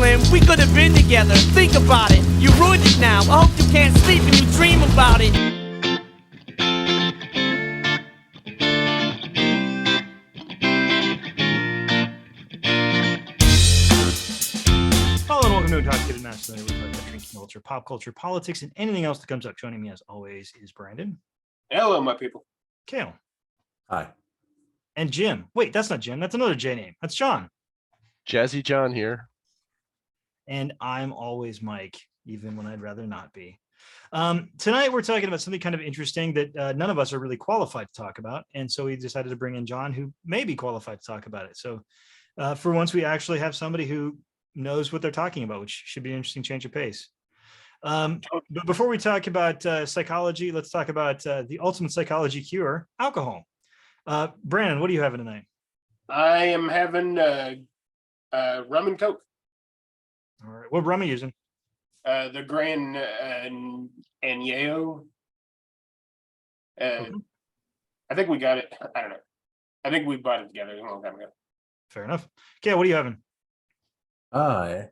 Slim. We could have been together. Think about it. You ruined it now. I hope you can't sleep and you dream about it. Hello and welcome to Intoxicated Masculinity. We talk about drinking culture, pop culture, politics, and anything else that comes up. Joining me as always is Brandon. Hello, my people. Kale. Hi. And Jim. Wait, that's not Jim. That's another J name. That's John. Jazzy John here. And I'm always Mike, even when I'd rather not be. Tonight, we're talking about something kind of interesting that none of us are really qualified to talk about. And so we decided to bring in John, who may be qualified to talk about it. So for once, we actually have somebody who knows what they're talking about, which should be an interesting change of pace. But before we talk about psychology, let's talk about the ultimate psychology cure, alcohol. Brandon, what are you having tonight? I am having rum and Coke. All right. What rum are you using? The Grand Añejo. I think we got it. I don't know. I think we bought it together a long time ago. Fair enough. Okay, what are you having? I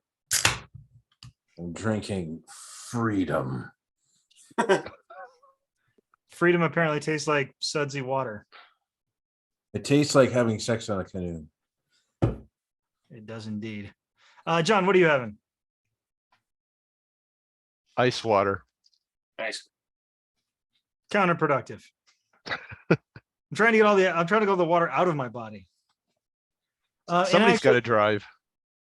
am drinking Freedom. Freedom apparently tastes like sudsy water. It tastes like having sex on a canoe. It does indeed. John, what are you having? Ice water. Nice. Counterproductive. I'm trying to get the water out of my body. Somebody's got to drive.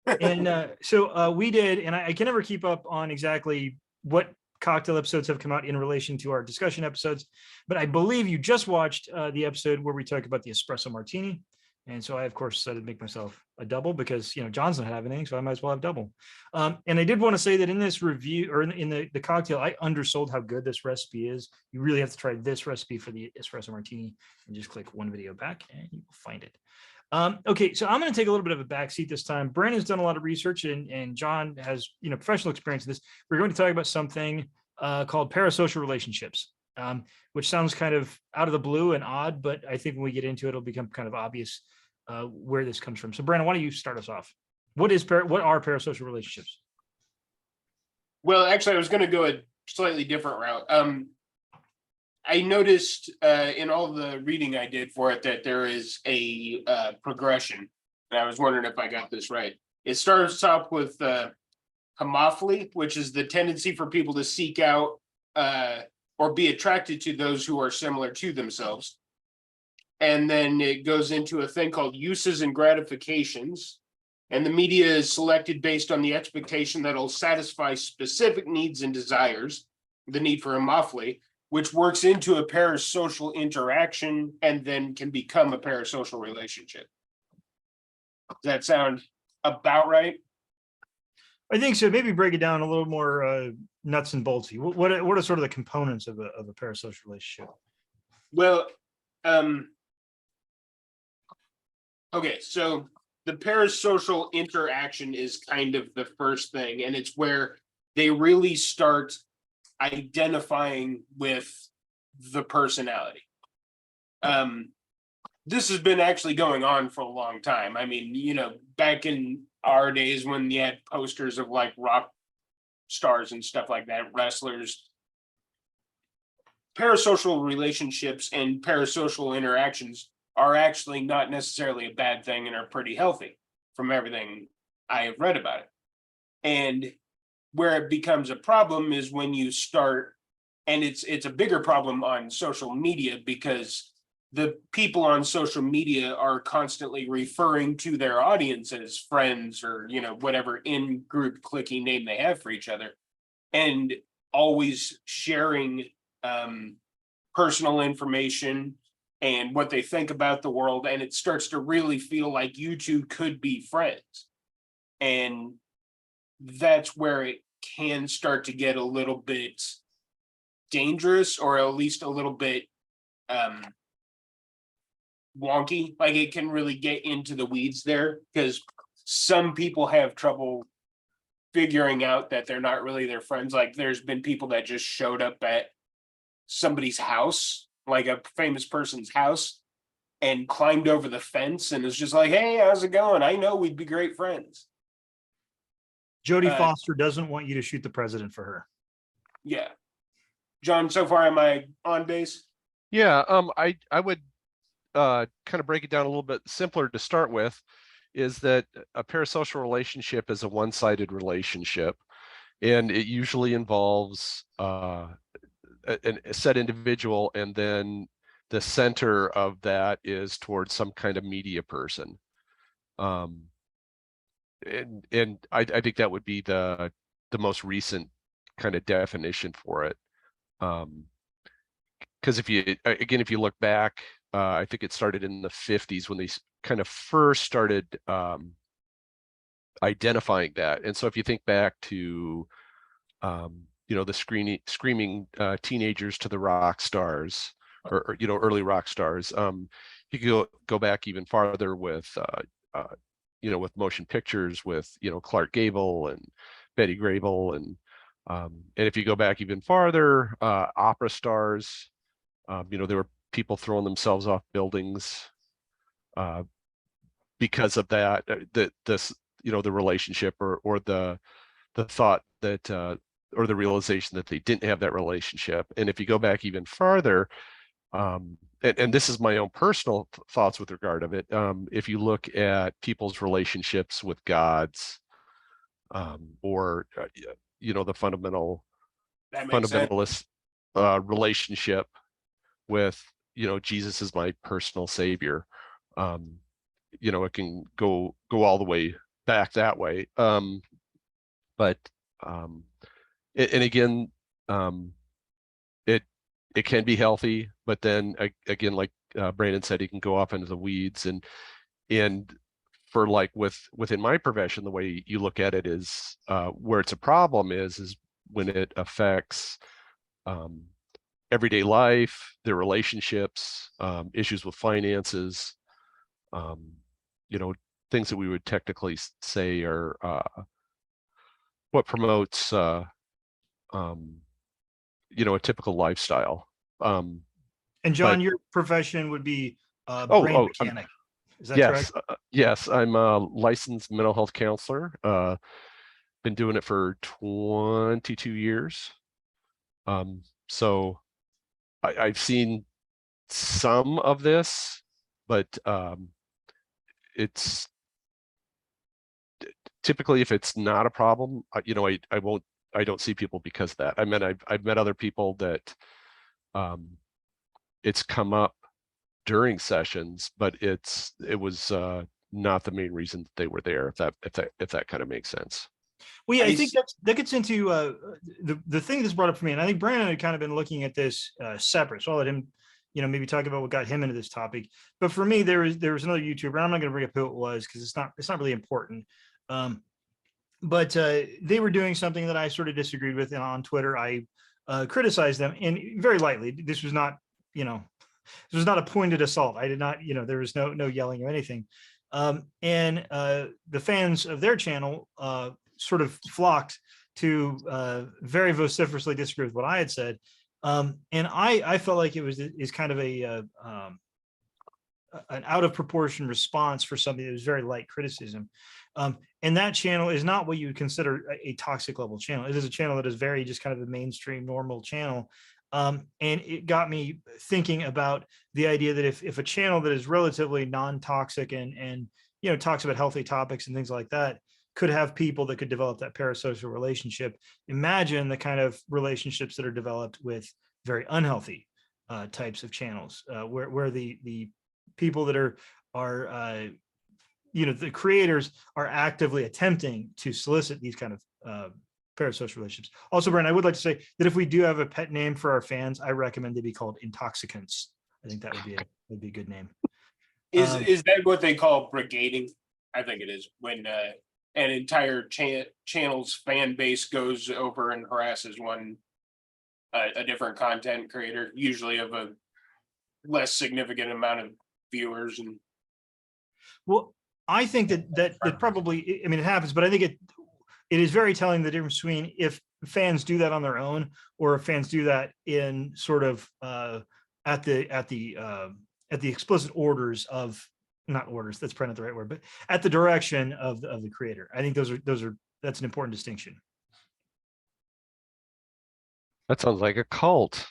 And so we did, and I can never keep up on exactly what cocktail episodes have come out in relation to our discussion episodes, but I believe you just watched the episode where we talk about the espresso martini. And so I, of course, decided to make myself a double because, John's not having anything, so I might as well have double. And I did want to say that in this review, or in the cocktail, I undersold how good this recipe is. You really have to try this recipe for the espresso martini and just click one video back and you will find it. Okay, so I'm going to take a little bit of a backseat this time. Brandon's done a lot of research and John has, professional experience in this. We're going to talk about something called parasocial relationships, which sounds kind of out of the blue and odd, but I think when we get into it, it'll become kind of obvious where this comes from. So Brandon, why don't you start us off? What are parasocial relationships? Well, actually, I was going to go a slightly different route. I noticed in all the reading I did for it that there is a progression, and I was wondering if I got this right. It starts off with homophily, which is the tendency for people to seek out or be attracted to those who are similar to themselves. And then it goes into a thing called uses and gratifications. And the media is selected based on the expectation that it'll satisfy specific needs and desires, the need for homophily, which works into a parasocial interaction and then can become a parasocial relationship. Does that sound about right? I think so. Maybe break it down a little more nuts and boltsy. What are sort of the components of a parasocial relationship? Well, okay, so the parasocial interaction is kind of the first thing, and it's where they really start identifying with the personality. This has been actually going on for a long time. I mean, back in our days when you had posters of like rock stars and stuff like that, wrestlers, parasocial relationships and parasocial interactions are actually not necessarily a bad thing and are pretty healthy from everything I have read about it. And where it becomes a problem is when you start, and it's a bigger problem on social media because the people on social media are constantly referring to their audience as friends or, whatever in-group clicky name they have for each other, and always sharing personal information and what they think about the world. And it starts to really feel like you two could be friends. And that's where it can start to get a little bit dangerous, or at least a little bit wonky. Like it can really get into the weeds there because some people have trouble figuring out that they're not really their friends. Like there's been people that just showed up at somebody's house, like a famous person's house, and climbed over the fence and is just like, hey, how's it going? I know we'd be great friends. Jodie Uh, Foster doesn't want you to shoot the president for her. Yeah. John, so far am I on base? Yeah, I would kind of break it down a little bit simpler to start with, is that a parasocial relationship is a one-sided relationship, and it usually involves a set individual, and then the center of that is towards some kind of media person. And I think that would be the most recent kind of definition for it. Because if you look back, I think it started in the 50s when they kind of first started identifying that. And so if you think back to the screaming teenagers to the rock stars, or early rock stars, you could go back even farther with with motion pictures, with Clark Gable and Betty Grable, and if you go back even farther, opera stars. There were people throwing themselves off buildings because of that. The relationship, or the thought that or the realization that they didn't have that relationship. And if you go back even farther, and this is my own personal thoughts with regard of it, if you look at people's relationships with gods, or the That makes sense. fundamentalist relationship with Jesus is my personal savior, it can go all the way back that way. But and again, it can be healthy, but then again, like Brandon said, he can go off into the weeds. And for like within my profession, the way you look at it is where it's a problem is when it affects everyday life, their relationships, issues with finances, things that we would technically say are what promotes a typical lifestyle. And John, your profession would be brain mechanic. Is that yes, correct? Yes, I'm a licensed mental health counselor. Been doing it for 22 years. So I've seen some of this, but it's typically, if it's not a problem, I don't see people because of that. I've met other people that it's come up during sessions, but it was not the main reason that they were there, if that kind of makes sense. Well, yeah, I think that gets into the thing that's brought up for me, and I think Brandon had kind of been looking at this separate. So I'll let him, maybe talk about what got him into this topic. But for me, there was another YouTuber, and I'm not going to bring up who it was because it's not really important. But they were doing something that I sort of disagreed with, and on Twitter I criticized them, and very lightly. This was not, this was not a pointed assault. I did not, there was no yelling or anything. And the fans of their channel sort of flocked to very vociferously disagree with what I had said. And I felt like is kind of an out of proportion response for something that was very light criticism. And that channel is not what you would consider a toxic level channel. It is a channel that is very just kind of a mainstream normal channel. And it got me thinking about the idea that if a channel that is relatively non-toxic and talks about healthy topics and things like that could have people that could develop that parasocial relationship, imagine the kind of relationships that are developed with very unhealthy types of channels, where the people that are the creators are actively attempting to solicit these kind of parasocial relationships. Also, Brent, I would like to say that if we do have a pet name for our fans, I recommend they be called intoxicants. I think that would be a good name. Is that what they call brigading? I think it is, when an entire channel's fan base goes over and harasses a different content creator, usually of a less significant amount of viewers. And well, I think that probably, I mean, it happens, but I think it is very telling the difference between if fans do that on their own or if fans do that in sort of at the explicit orders of, not orders, that's probably not the right word, but at the direction of the creator. I think those are that's an important distinction. That sounds like a cult.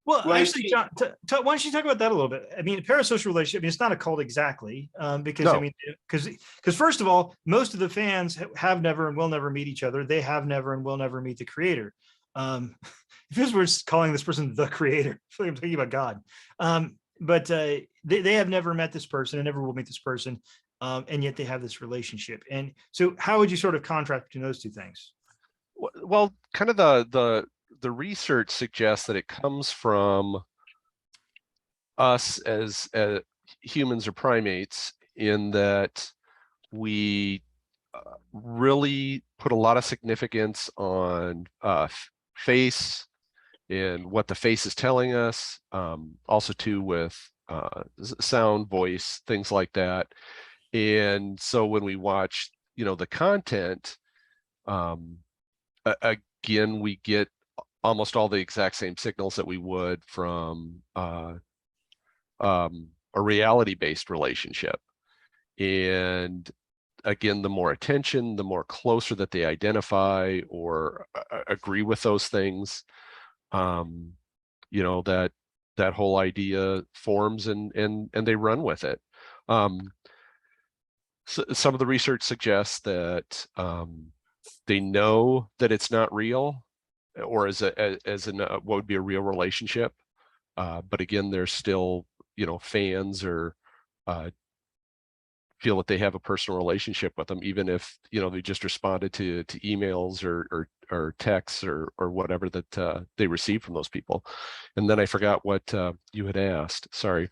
Well, Well, actually, John, why don't you talk about that a little bit? I mean, parasocial relationship. I mean, it's not a cult exactly, because I No. mean, because first of all, most of the fans have never and will never meet each other. They have never and will never meet the creator. If this was calling this person the creator, I feel like I'm thinking about God. But they have never met this person and never will meet this person, and yet they have this relationship. And so, how would you sort of contrast between those two things? Well, kind of the research suggests that it comes from us as humans or primates, in that we really put a lot of significance on face and what the face is telling us. Also too with sound, voice, things like that. And so when we watch, the content, again, we get almost all the exact same signals that we would from a reality-based relationship. And again, the more attention, the more closer that they identify or agree with those things, that whole idea forms and they run with it. So some of the research suggests that they know that it's not real, or as what would be a real relationship. But again, there's still, fans or feel that they have a personal relationship with them, even if, they just responded to emails or texts or whatever that they received from those people. And then I forgot what you had asked. Sorry.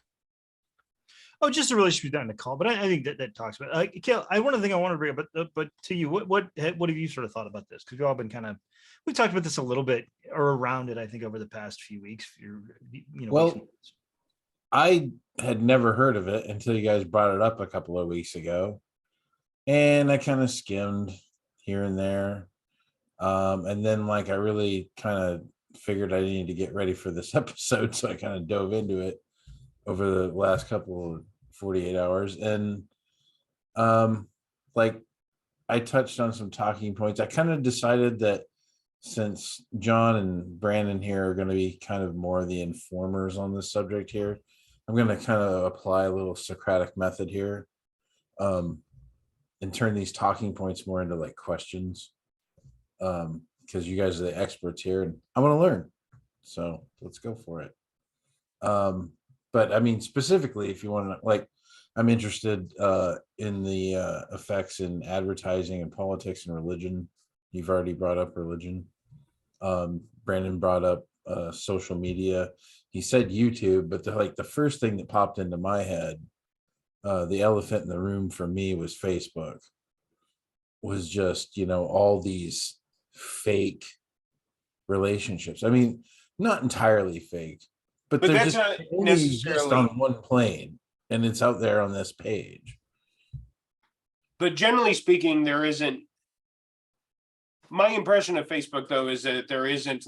Oh, just a relationship down the call, but I think that talks about. Kale, one thing I want to bring up, but to you, what have you sort of thought about this? Because we've all been we talked about this a little bit or around it, I think, over the past few weeks. Well, I had never heard of it until you guys brought it up a couple of weeks ago, and I kind of skimmed here and there, and then I really kind of figured I needed to get ready for this episode, so I kind of dove into it over the last couple of 48 hours. And I touched on some talking points. I kind of decided that since John and Brandon here are going to be kind of more the informers on this subject here, I'm going to kind of apply a little Socratic method here, and turn these talking points more into questions, because you guys are the experts here and I want to learn. So let's go for it. But I mean, specifically, if you want to, I'm interested in the effects in advertising and politics and religion. You've already brought up religion. Brandon brought up social media. He said YouTube, but the first thing that popped into my head, the elephant in the room for me, was Facebook. Was just, all these fake relationships. I mean, not entirely fake, but they're that's just not only exist necessarily on one plane, and it's out there on this page. But generally speaking, there isn't. My impression of Facebook, though, is that there isn't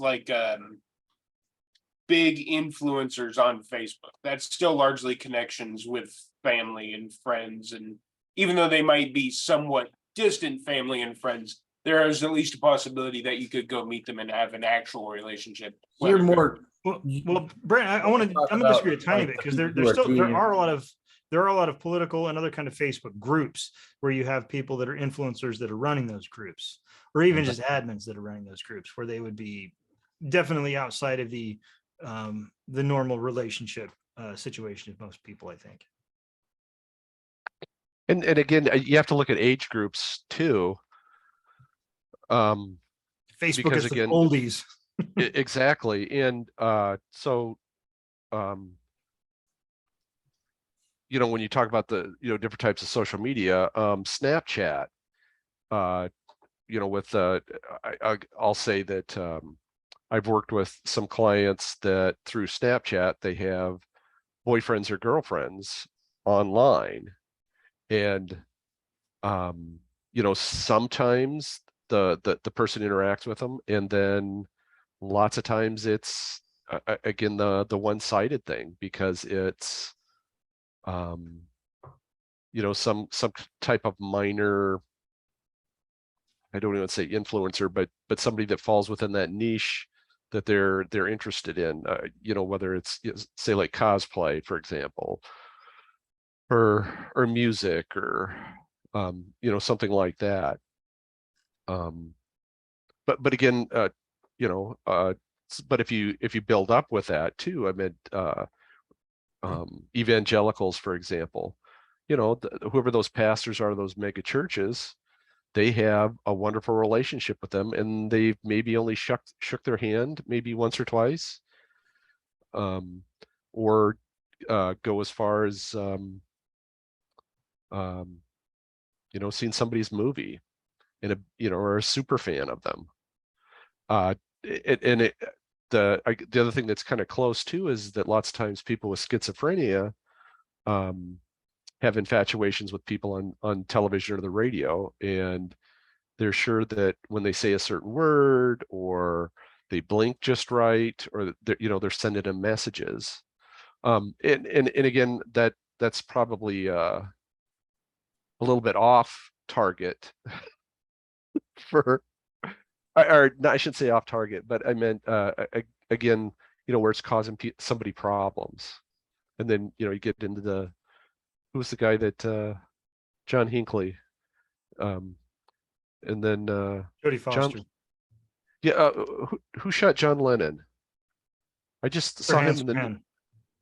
big influencers on Facebook. That's still largely connections with family and friends. And even though they might be somewhat distant family and friends, there is at least a possibility that you could go meet them and have an actual relationship. You're more. Well, Brandon, I'm gonna disagree a tiny bit, because there are a lot of political and other kind of Facebook groups where you have people that are influencers that are running those groups, or even just admins that are running those groups, where they would be definitely outside of the normal relationship situation of most people, I think. And again, you have to look at age groups too. Facebook is the oldies. Exactly. And so when you talk about the different types of social media, Snapchat, with I'll say that I've worked with some clients that through Snapchat they have boyfriends or girlfriends online, and sometimes the person interacts with them, and then lots of times it's again the one-sided thing, because it's some type of minor I don't even say influencer, but somebody that falls within that niche that they're interested in, you know, whether it's, say, like cosplay, for example, or music, or you know, something like that. But again, you know, but if you build up with that too, I mean, evangelicals, for example, you know, whoever those pastors are, those mega churches, they have a wonderful relationship with them, and they've maybe only shook their hand maybe once or twice, or go as far as you know, seen somebody's movie and you know, are a super fan of them. The other thing that's kind of close too is that lots of times people with schizophrenia have infatuations with people on television or the radio, and they're sure that when they say a certain word, or they blink just right, or you know, they're sending them messages. And again, that's probably a little bit off target for, or no, I shouldn't say off target, but I meant again, you know, where it's causing somebody problems. And then, you know, you get into who was the guy that John Hinckley, and then Jodie Foster. who shot John Lennon? I just saw him in the Japan.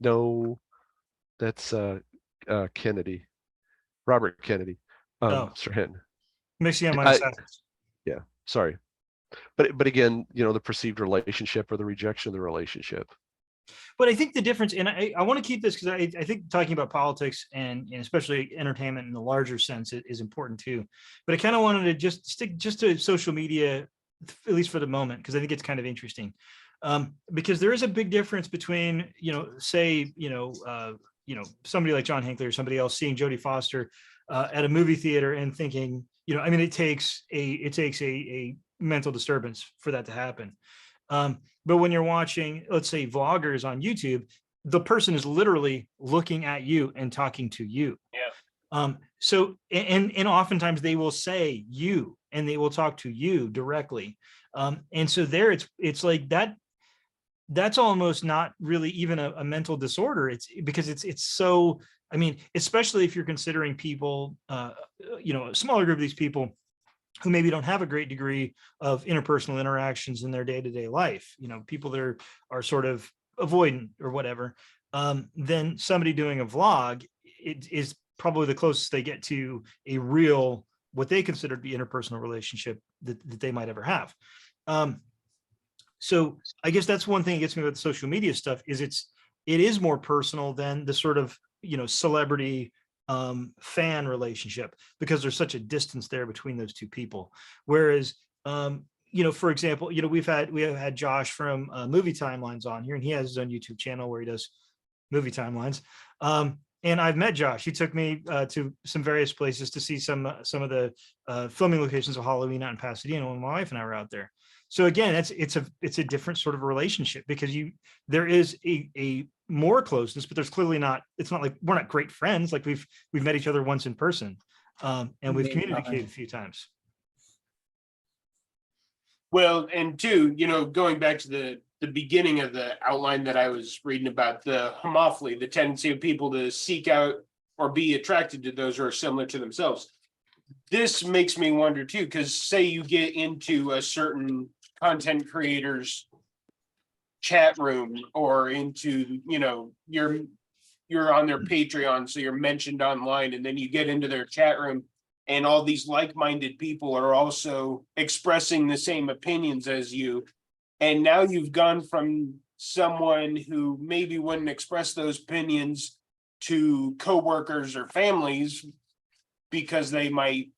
no, that's Kennedy, Robert Kennedy. Sirhan. Mixing up my assets. Yeah, sorry. But again, you know, the perceived relationship or the rejection of the relationship. But I think the difference, and I want to keep this because I think talking about politics and especially entertainment in the larger sense is important too. But I kind of wanted to just stick to social media, at least for the moment, because I think it's kind of interesting. Because there is a big difference between, you know, say, you know, somebody like John Hinckley or somebody else seeing Jodie Foster at a movie theater and thinking, you know, I mean, it takes a mental disturbance for that to happen. But when you're watching, let's say, vloggers on YouTube, the person is literally looking at you and talking to you. Yeah. So, and oftentimes they will say you, and they will talk to you directly. And so there it's like that. That's almost not really even a mental disorder. It's because it's so, I mean, especially if you're considering people, you know, a smaller group of these people who maybe don't have a great degree of interpersonal interactions in their day-to-day life, you know, people that are sort of avoidant or whatever, then somebody doing a vlog, it is probably the closest they get to a real, what they consider to be interpersonal relationship that they might ever have. So I guess that's one thing that gets me about the social media stuff is it is more personal than the sort of, you know, celebrity fan relationship, because there's such a distance there between those two people. Whereas, you know, for example, you know, we have had Josh from Movie Timelines on here, and he has his own YouTube channel where he does movie timelines. And I've met Josh. He took me to some various places to see some of the filming locations of Halloween out in Pasadena when my wife and I were out there. So again, it's a different sort of relationship, because there is a more closeness, but there's clearly not. It's not like we're not great friends. Like we've met each other once in person, and we've communicated a few times. Well, and two, you know, going back to the beginning of the outline that I was reading about, the homophily, the tendency of people to seek out or be attracted to those who are similar to themselves. This makes me wonder too, because say you get into a certain content creator's chat room, or into, you know, you're on their Patreon, so you're mentioned online, and then you get into their chat room and all these like-minded people are also expressing the same opinions as you. And now you've gone from someone who maybe wouldn't express those opinions to coworkers or families, because they might,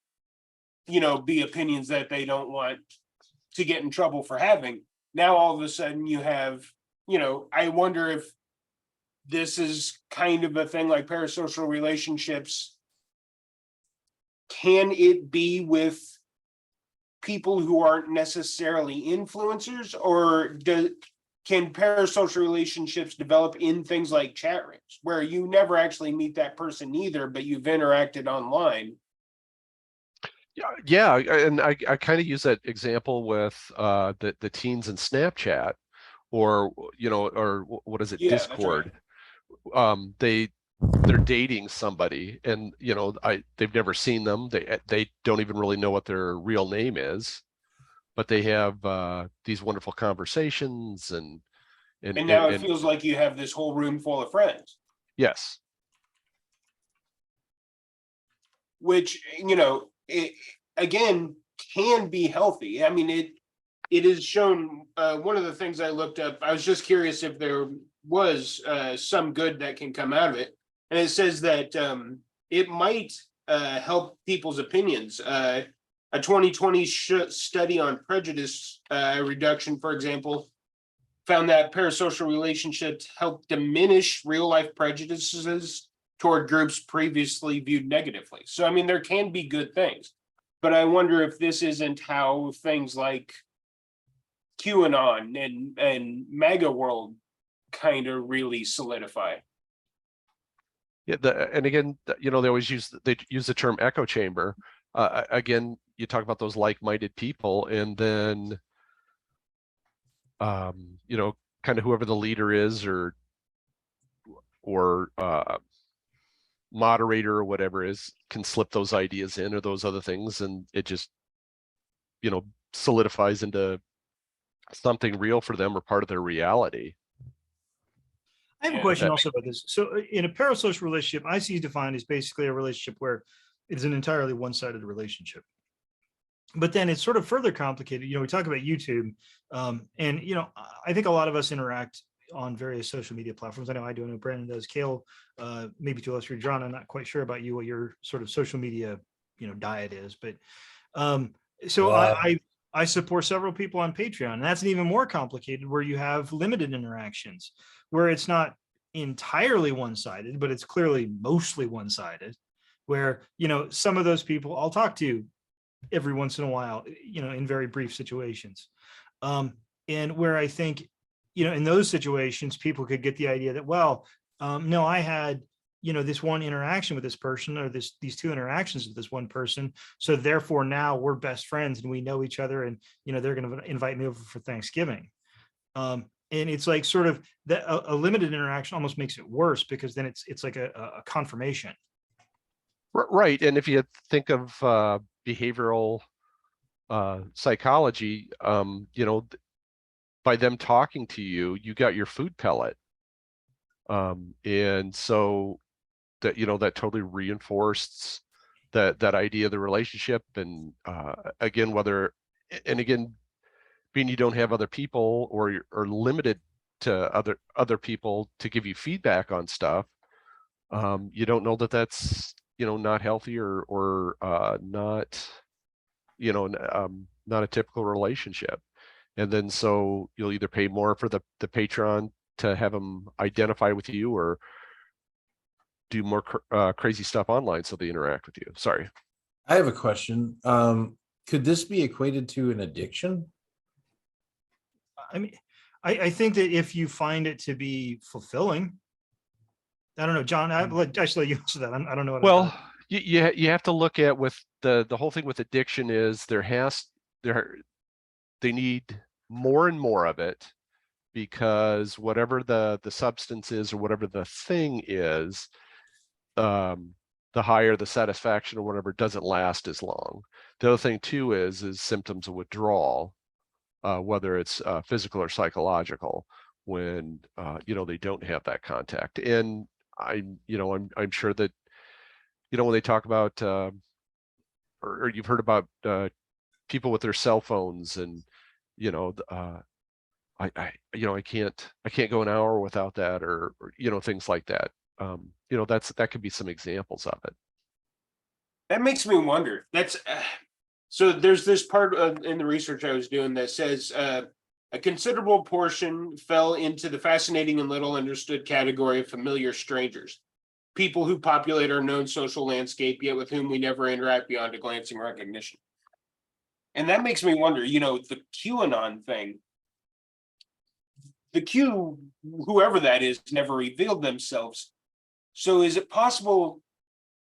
you know, be opinions that they don't want to get in trouble for having. Now, all of a sudden you have, you know, I wonder if this is kind of a thing like parasocial relationships. Can it be with people who aren't necessarily influencers, or can parasocial relationships develop in things like chat rooms where you never actually meet that person either, but you've interacted online? Yeah, and I kind of use that example with the teens in Snapchat, or or what is it, Yeah, that's right. Discord. They're dating somebody, and they've never seen them. They don't even really know what their real name is, but they have these wonderful conversations, And now it and feels like you have this whole room full of friends, yes. which, it again can be healthy. I mean, it is shown. One of the things I looked up, I was just curious if there was some good that can come out of it. And it says that it might help people's opinions. A 2020 study on prejudice reduction, for example, found that parasocial relationships help diminish real life prejudices toward groups previously viewed negatively. So, I mean, there can be good things, but I wonder if this isn't how things like QAnon and MAGA world kind of really solidify. Yeah, and again, they always use the term echo chamber. Again, you talk about those like-minded people, and then kind of whoever the leader is, or moderator or whatever is, can slip those ideas in or those other things, and it just solidifies into something real for them or part of their reality. I have a Yeah, question that- also about this. So in a parasocial relationship, I see defined as basically a relationship where it's an entirely one-sided relationship. But then it's sort of further complicated. We talk about YouTube, and I think a lot of us interact on various social media platforms. I know I do. I know Brandon does. Kale, maybe to a lesser degree, John. I'm not quite sure about you, what your sort of social media, diet is. But so I support several people on Patreon, and that's an even more complicated, where you have limited interactions, where it's not entirely one-sided, but it's clearly mostly one-sided, where some of those people I'll talk to every once in a while, in very brief situations. And where I think, in those situations, people could get the idea that, well, no, I had, this one interaction with this person, or these two interactions with this one person. So therefore now we're best friends and we know each other, and, they're going to invite me over for Thanksgiving. And it's like sort of that a limited interaction almost makes it worse, because then it's like a confirmation. Right. And if you think of behavioral psychology, by them talking to you, you got your food pellet. And so that, that totally reinforced that idea of the relationship. And again, being you don't have other people, or you're limited to other people to give you feedback on stuff, you don't know that that's not healthy, or not not a typical relationship. And then so you'll either pay more for the Patreon to have them identify with you, or do more crazy stuff online so they interact with you. Sorry. I have a question. Could this be equated to an addiction? I mean, I think that if you find it to be fulfilling, I don't know, John, I should let you answer that. I don't know what. Well, you have to look at, with the whole thing with addiction is they need more and more of it, because whatever the substance is, or whatever the thing is, the higher the satisfaction or whatever doesn't last as long. The other thing too is symptoms of withdrawal, whether it's physical or psychological, when they don't have that contact. And I'm sure that when they talk about or you've heard about people with their cell phones, and I can't go an hour without that, or things like that. That could be some examples of it. That makes me wonder. That's so there's this part in the research I was doing that says a considerable portion fell into the fascinating and little understood category of familiar strangers, people who populate our known social landscape, yet with whom we never interact beyond a glancing recognition. And that makes me wonder, the QAnon thing, the Q, whoever that is, never revealed themselves. So is it possible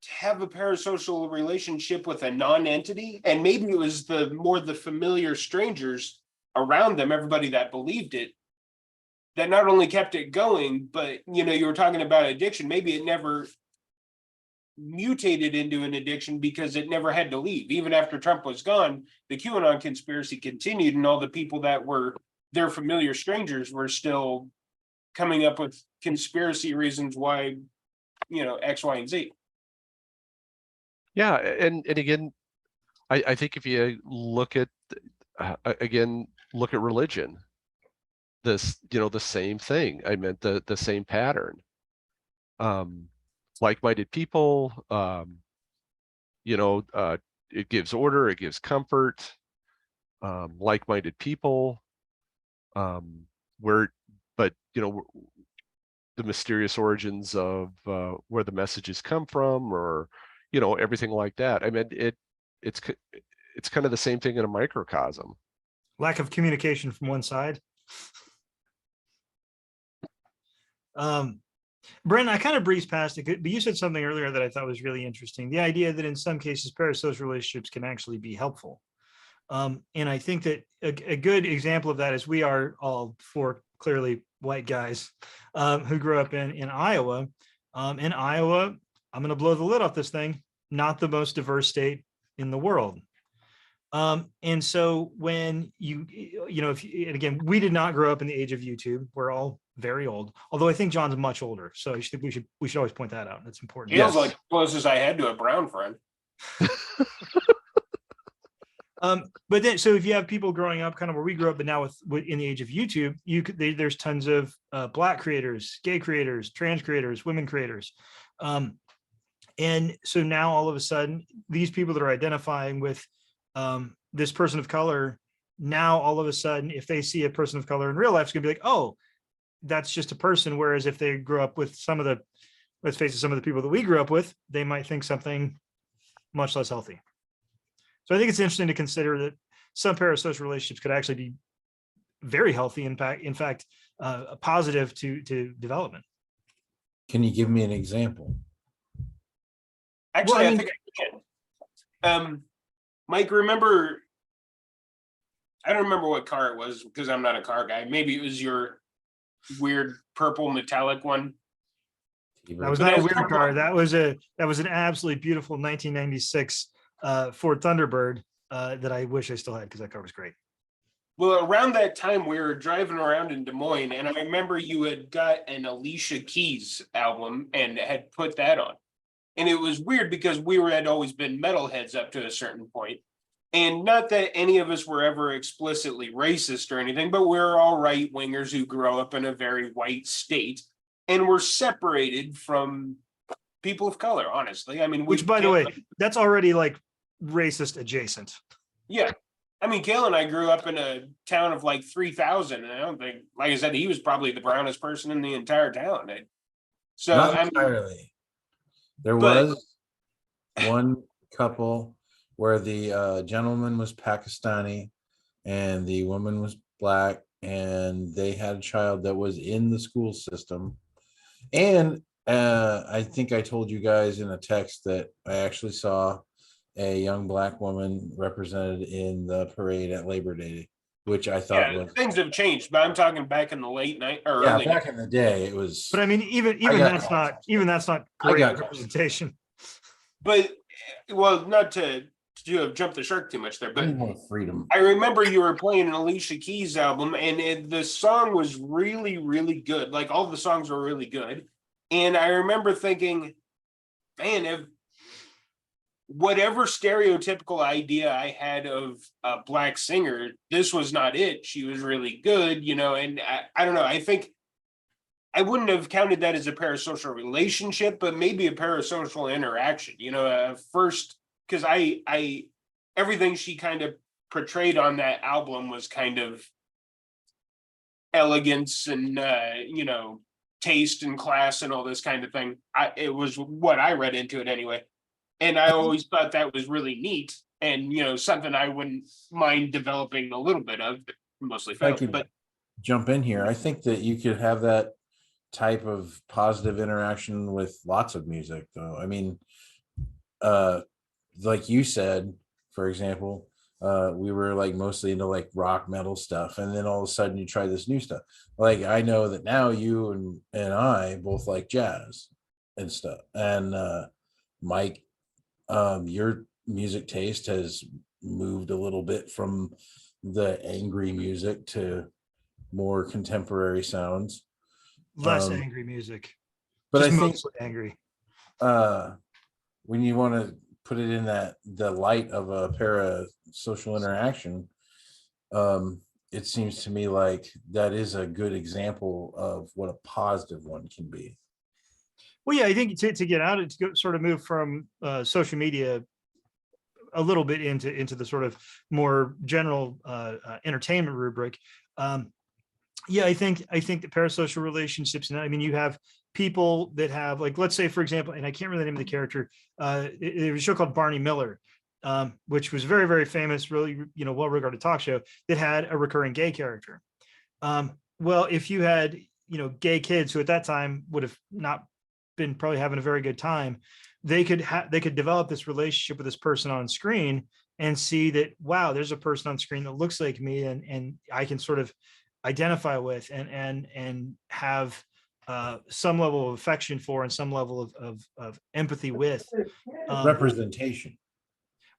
have a parasocial relationship with a non-entity, and maybe it was the familiar strangers around them, everybody that believed it, that not only kept it going, but you were talking about addiction. Maybe it never mutated into an addiction because it never had to leave. Even after Trump was gone, the QAnon conspiracy continued, and all the people that were their familiar strangers were still coming up with conspiracy reasons why, X, Y, and Z. Yeah, and again, I think if you look at look at religion, the same thing. I meant the same pattern. Like-minded people, it gives order, it gives comfort. Like-minded people, the mysterious origins of where the messages come from, or everything like that. I mean, it's kind of the same thing in a microcosm. Lack of communication from one side. Brent, I kind of breezed past it, but you said something earlier that I thought was really interesting. The idea that in some cases parasocial relationships can actually be helpful. And I think that a good example of that is we are all four clearly white guys who grew up in Iowa. In Iowa, I'm going to blow the lid off this thing, not the most diverse state in the world. And so when and again, we did not grow up in the age of YouTube. We're all very old, although I think John's much older. So I think we should always point that out. That's important. Feels like closest I had to a brown friend. But then, so if you have people growing up kind of where we grew up, but now with in the age of YouTube, there's tons of Black creators, gay creators, trans creators, women creators. And so now all of a sudden, these people that are identifying with this person of color, now all of a sudden, if they see a person of color in real life, it's gonna be like, oh, that's just a person. Whereas if they grew up with let's face it, some of the people that we grew up with, they might think something much less healthy. So I think it's interesting to consider that some parasocial relationships could actually be very healthy, in fact, a positive to development. Can you give me an example? Actually, Well, I I think I can. Mike, remember, I don't remember what car it was because I'm not a car guy. Maybe it was your weird purple metallic one. That was not a weird car. That was an absolutely beautiful 1996 Ford Thunderbird that I wish I still had because that car was great. Well, around that time, we were driving around in Des Moines, and I remember you had got an Alicia Keys album and had put that on. And it was weird because we had always been metalheads up to a certain point. And not that any of us were ever explicitly racist or anything, but we're all right wingers who grow up in a very white state and we're separated from people of color, honestly. I mean, which, by the way, that's already like racist adjacent. Yeah. I mean, Kale and I grew up in a town of like 3,000. And I don't think, like I said, he was probably the brownest person in the entire town. So, Not I mean, entirely. There was one couple where the gentleman was Pakistani and the woman was Black, and they had a child that was in the school system. And I think I told you guys in a text that I actually saw a young Black woman represented in the parade at Labor Day, which I thought was, things have changed, but I'm talking back in the late night or yeah, early. back in the day it was. But I mean, even that's not great representation. But well, not to have jumped the shark too much there, but more freedom. I remember you were playing an Alicia Keys album, and the song was really, really good. Like all the songs were really good, and I remember thinking, man, if whatever stereotypical idea I had of a Black singer, this was not it. She was really good, and I don't know. I think I wouldn't have counted that as a parasocial relationship, but maybe a parasocial interaction, first, because I everything she kind of portrayed on that album was kind of elegance and, taste and class and all this kind of thing. It was what I read into it anyway. And I always thought that was really neat and, something I wouldn't mind developing a little bit of, mostly failed, but jump in here. I think that you could have that type of positive interaction with lots of music, though. I mean, like you said, for example, we were like mostly into like rock metal stuff, and then all of a sudden you try this new stuff. Like I know that now you and I both like jazz and stuff. And Mike, your music taste has moved a little bit from the angry music to more contemporary sounds. Less Um, angry music, But just I think mostly angry. when you want to put it in the light of a parasocial interaction, it seems to me like that is a good example of what a positive one can be. Well, yeah, I think to get out of to go, sort of move from social media a little bit into the sort of more general entertainment rubric. Yeah, I think that parasocial relationships, and I mean, you have people that have, like, let's say, for example, and I can't remember the name of the character. There was a show called Barney Miller, which was very, very famous, really, well-regarded talk show that had a recurring gay character. Well, if you had, gay kids who at that time would have not been probably having a very good time, they could develop this relationship with this person on screen and see that, wow, there's a person on screen that looks like me, and I can sort of identify with and have some level of affection for, and some level of empathy with. Representation.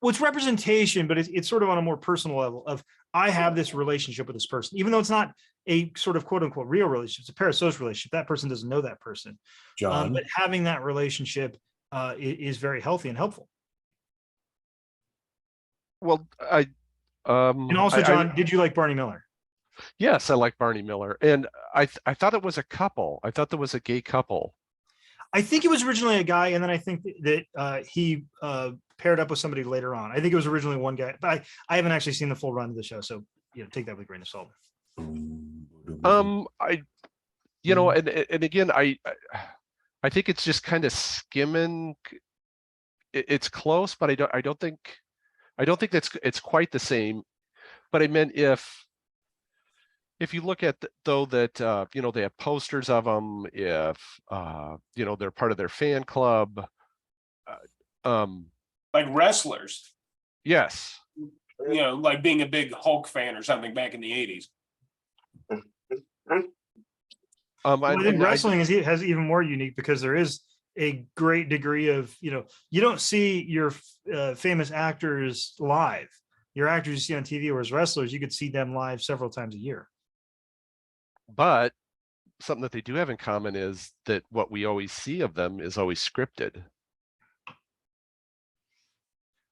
Well, it's representation, but it's sort of on a more personal level of, I have this relationship with this person, even though it's not a sort of quote unquote real relationship, it's a parasocial relationship. That person doesn't know that person. John, But having that relationship is very healthy and helpful. Well, And also, John, did you like Barney Miller? yes, I like Barney Miller, and I thought it was a couple. I thought there was a gay couple. I think it was originally a guy, and then I think that he paired up with somebody later on. I think it was originally one guy, but I haven't actually seen the full run of the show, so take that with a grain of salt. And again, I think it's just kind of skimming. It's close, but I don't think it's quite the same. But I meant if you look at though that they have posters of them, if they're part of their fan club, Like wrestlers, yes, like being a big Hulk fan or something back in the 80s. I think wrestling has even more unique, because there is a great degree of, you don't see your famous actors live. Your actors you see on TV, whereas wrestlers, you could see them live several times a year. But something that they do have in common is that what we always see of them is always scripted.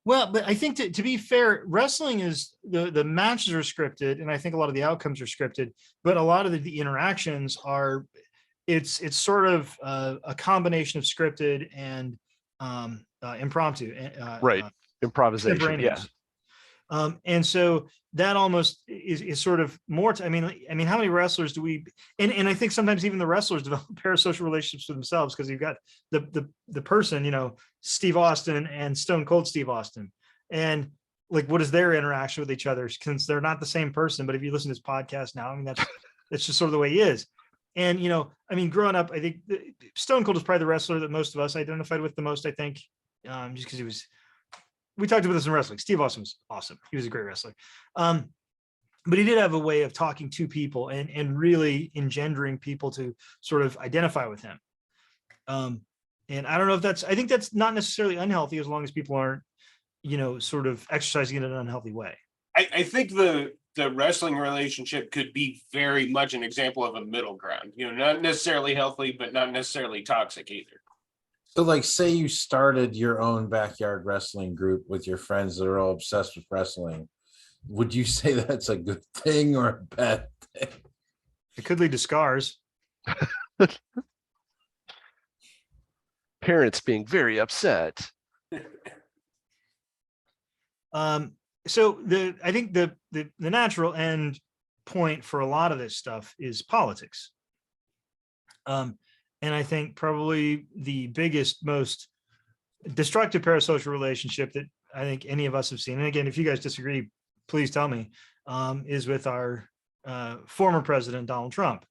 Well, but I think to be fair, wrestling is the matches are scripted, and I think a lot of the outcomes are scripted, but a lot of the interactions are, it's sort of a combination of scripted and impromptu. Right. Improvisation. Yeah. And so that almost is sort of more I mean, how many wrestlers do we, and I think sometimes even the wrestlers develop parasocial relationships with themselves, because you've got the person, Steve Austin and Stone Cold Steve Austin, and like, what is their interaction with each other, since they're not the same person. But if you listen to this podcast now, I mean, that's just sort of the way he is. And growing up, I think Stone Cold is probably the wrestler that most of us identified with the most, I think, just because we talked about this in wrestling. Steve Austin was awesome. He was a great wrestler. But he did have a way of talking to people and really engendering people to sort of identify with him. And I don't know if I think that's not necessarily unhealthy, as long as people aren't, sort of exercising in an unhealthy way. I think the wrestling relationship could be very much an example of a middle ground, not necessarily healthy, but not necessarily toxic either. so like say you started your own backyard wrestling group with your friends that are all obsessed with wrestling. Would you say that's a good thing or a bad thing? It could lead to scars. Parents being very upset. So I think the natural end point for a lot of this stuff is politics. And I think probably the biggest, most destructive parasocial relationship that I think any of us have seen, and again, if you guys disagree, please tell me, is with our former president, Donald Trump.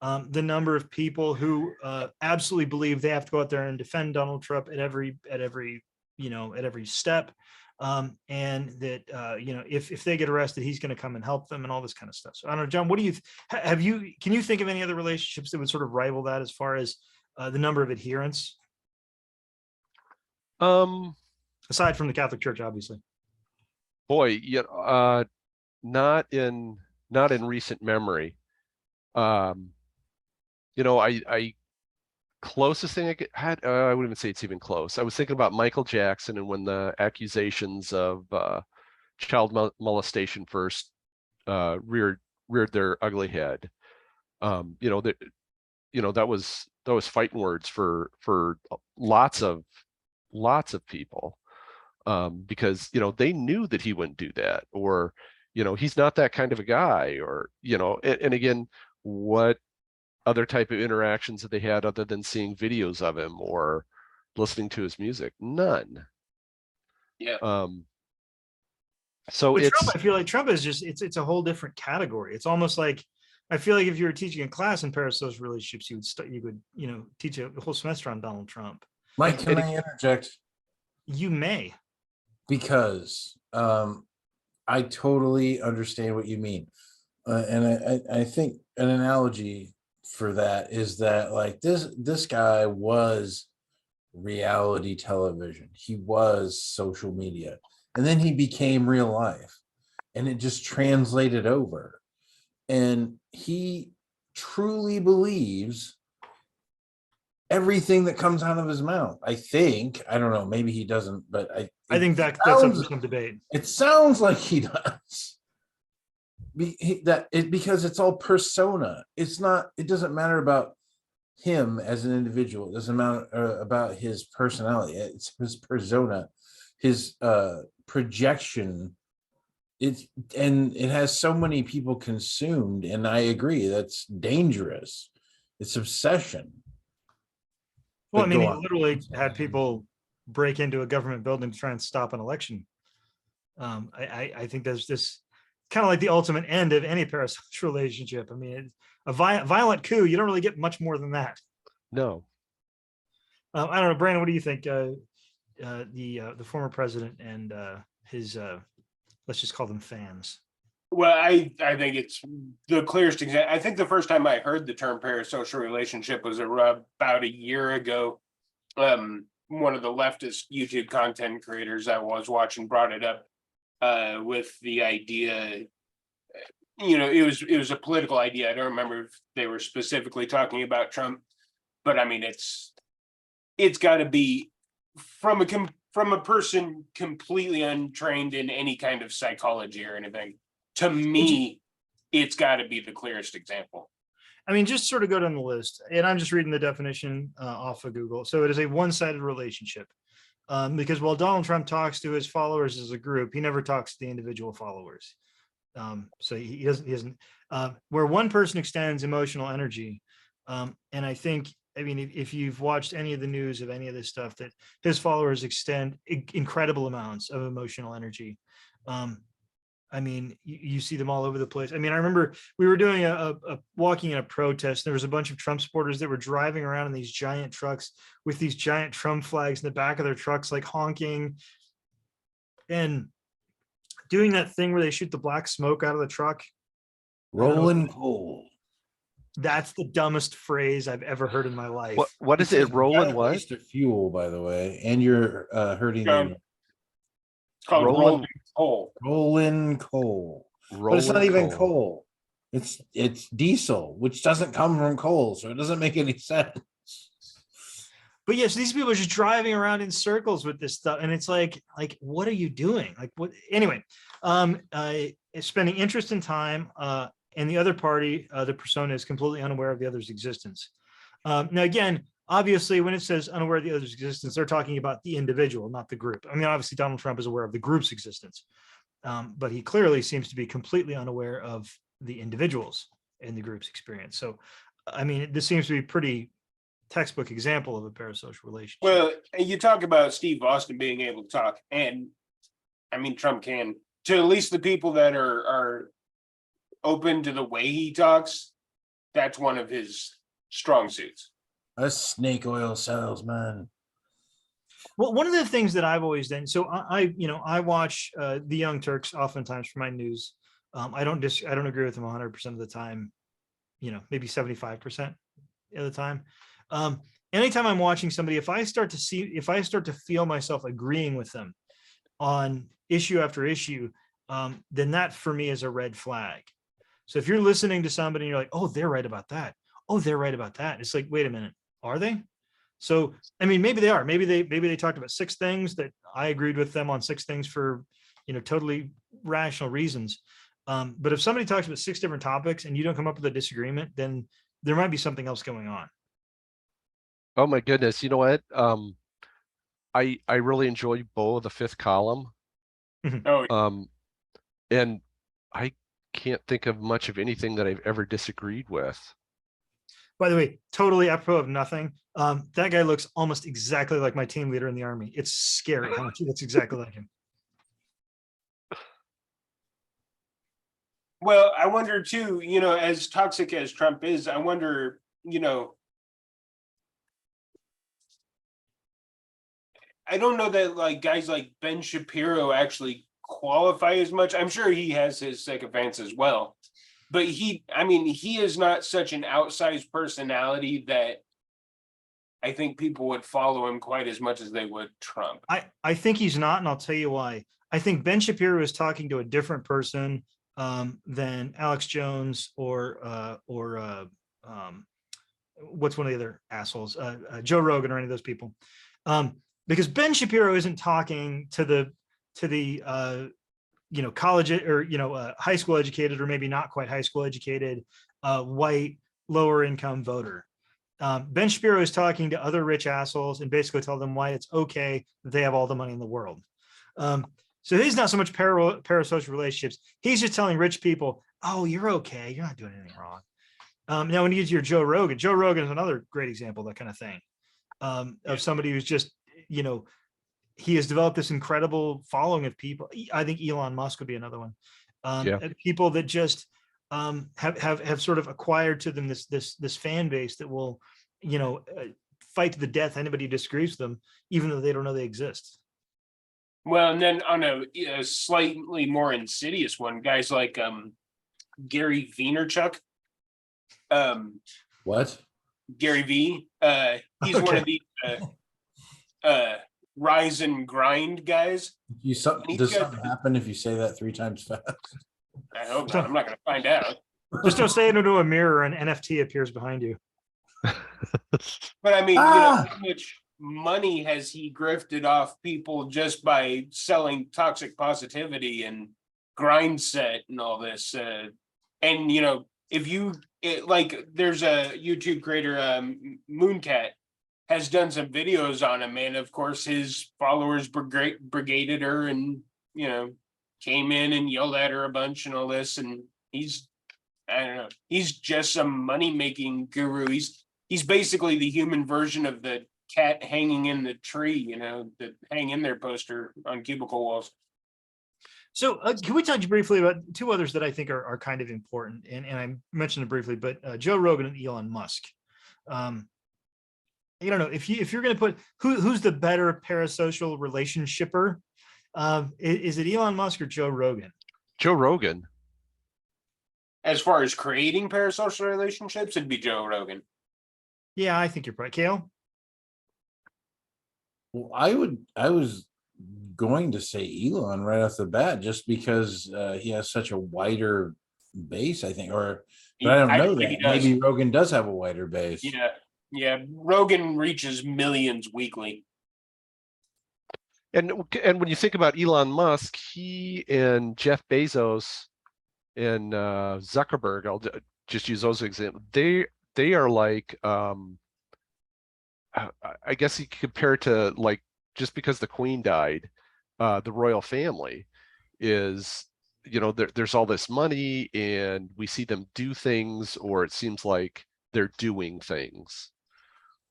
The number of people who absolutely believe they have to go out there and defend Donald Trump at every at every step. And that, if they get arrested, he's going to come and help them and all this kind of stuff. So I don't know, John, what do you, can you think of any other relationships that would sort of rival that as far as the number of adherents, aside from the Catholic Church, obviously? Boy, not in recent memory. I closest thing I had, I wouldn't even say it's even close. I was thinking about Michael Jackson, and when the accusations of child molestation first reared their ugly head. That was fighting words for lots of people, because they knew that he wouldn't do that, or he's not that kind of a guy, or and again, what other type of interactions that they had other than seeing videos of him or listening to his music? None. Yeah. So With it's Trump, I feel like Trump is just, it's a whole different category. It's almost like, I feel like if you were teaching a class in parasocial relationships, you would teach a whole semester on Donald Trump. Mike, can I interject? You may. Because I totally understand what you mean. And I think an analogy for that is that, like, this guy was reality television. He was social media. And then he became real life. And it just translated over. And he truly believes everything that comes out of his mouth. I think, I don't know, maybe he doesn't, but I think that's up for some debate. It sounds like he does. Because it's all persona. It doesn't matter about him as an individual. It doesn't matter about his personality. It's his persona, his projection. And it has so many people consumed, and I agree, that's dangerous. It's obsession. Well, But I mean, go he on. literally had people break into a government building to try and stop an election. I think there's this kind of like the ultimate end of any parasocial relationship. I mean, a violent coup, you don't really get much more than that. no. I don't know, Brandon, what do you think? The former president and his, let's just call them fans. Well, I think it's the clearest example. I think the first time I heard the term parasocial relationship was about a year ago. One of the leftist YouTube content creators I was watching brought it up with the idea. It was a political idea. I don't remember if they were specifically talking about Trump, but I mean, it's got to be from a person completely untrained in any kind of psychology or anything. To me, it's got to be the clearest example. I mean, just sort of go down the list, and I'm just reading the definition off of Google. So it is a one-sided relationship, because while Donald Trump talks to his followers as a group, he never talks to the individual followers. So he doesn't, where one person extends emotional energy. And I think, I mean, if you've watched any of the news of any of this stuff, that his followers extend incredible amounts of emotional energy. I mean, you see them all over the place. I mean, I remember we were doing a walking in a protest. There was a bunch of Trump supporters that were driving around in these giant trucks with these giant Trump flags in the back of their trucks, like honking and doing that thing where they shoot the black smoke out of the truck. Rolling coal. That's the dumbest phrase I've ever heard in my life. What is it? Rolling what? Waste of fuel, by the way, and you're hurting Um, the It's called Rolling- rolling coal. rolling coal. But it's not Rolling even coal. It's diesel, which doesn't come from coal, so it doesn't make any sense. But yes, these people are just driving around in circles with this stuff, and it's like, what are you doing? Like, what? Anyway, spending interest in time, and the other party, the persona, is completely unaware of the other's existence. Now, again, obviously, when it says unaware of the other's existence, they're talking about the individual, not the group. I mean, obviously, Donald Trump is aware of the group's existence, but he clearly seems to be completely unaware of the individuals in the group's experience. So, I mean, this seems to be pretty textbook example of a parasocial relationship. Well, you talk about Steve Austin being able to talk, and I mean, Trump can, to at least the people that are open to the way he talks. That's one of his strong suits. A snake oil salesman. Well, one of the things that I've always done, so I watch the Young Turks oftentimes for my news. I don't agree with them 100% of the time, maybe 75% of the time. Anytime I'm watching somebody, if I start to feel myself agreeing with them on issue after issue, then that for me is a red flag. So if you're listening to somebody and you're like, oh, they're right about that. Oh, they're right about that. It's like, wait a minute, are they? So, I mean, maybe they are. Maybe they talked about 6 things that I agreed with them on 6 things for, totally rational reasons. But if somebody talks about 6 different topics and you don't come up with a disagreement, then there might be something else going on. Oh my goodness, you know what? I really enjoy Bo, the 5th column. Oh, And I can't think of much of anything that I've ever disagreed with. By the way, totally apropos of nothing. That guy looks almost exactly like my team leader in the Army. It's scary how much he looks exactly like him. well, I wonder too, as toxic as Trump is, I wonder, I don't know that like guys like Ben Shapiro actually qualify as much. I'm sure he has his sycophants as well, but he is not such an outsized personality that I think people would follow him quite as much as they would Trump. I think he's not, and I'll tell you why. I think Ben Shapiro is talking to a different person than Alex Jones or what's one of the other assholes, Joe Rogan or any of those people. Because Ben Shapiro isn't talking to the college or high school educated or maybe not quite high school educated white lower income voter. Ben Shapiro is talking to other rich assholes and basically tell them why it's okay that they have all the money in the world. So he's not so much parasocial relationships. He's just telling rich people, oh, you're okay. You're not doing anything wrong. Now, when you get to your Joe Rogan is another great example of that kind of thing, of somebody who's just, he has developed this incredible following of people. I think Elon Musk would be another one. People that just have sort of acquired to them this fan base that will, fight to the death anybody who disagrees with them, even though they don't know they exist. Well, and then on a slightly more insidious one, guys like Gary Vaynerchuk. What? Gary V. He's one of the rise and grind guys. Does something happen if you say that 3 times fast? I hope not. I'm not going to find out. Just don't say it into a mirror and NFT appears behind you. But I mean, how much money has he grifted off people just by selling toxic positivity and grind set and all this? And if you there's a YouTube creator, Mooncat, has done some videos on him, and of course his followers brigaded her and came in and yelled at her a bunch and all this, and he's just some money-making guru. He's basically the human version of the cat hanging in the tree, the hang in there poster on cubicle walls. So can we talk briefly about 2 others that I think are kind of important? And I mentioned it briefly, but Joe Rogan and Elon Musk. I don't know if you're going to put who's the better parasocial relationshipper. Is it Elon Musk or Joe Rogan? Joe Rogan. As far as creating parasocial relationships, it'd be Joe Rogan. Yeah, I think you're right. Kale? Well, I was going to say Elon right off the bat, just because he has such a wider base, I think, but I don't know that. Maybe Rogan does have a wider base. Yeah. Rogan reaches millions weekly. And when you think about Elon Musk, he and Jeff Bezos and Zuckerberg, I'll just use those examples. They are like, I guess you could compare it to, like, just because the Queen died, the royal family is, there's all this money and we see them do things, or it seems like they're doing things.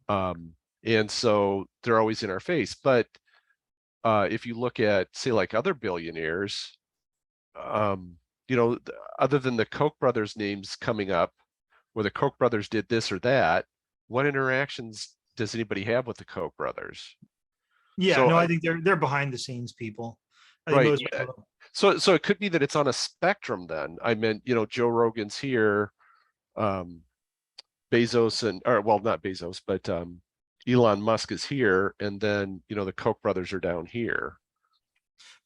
And so they're always in our face. But if you look at, say, like other billionaires, other than the Koch brothers names coming up, where the Koch brothers did this or that, what interactions does anybody have with the Koch brothers? Yeah, So no, I- I think they're behind the scenes people. I think Right, most yeah. people- So it could be that it's on a spectrum then. I meant, Joe Rogan's here, um, Bezos or well, not Bezos, but Elon Musk is here, and then the Koch brothers are down here.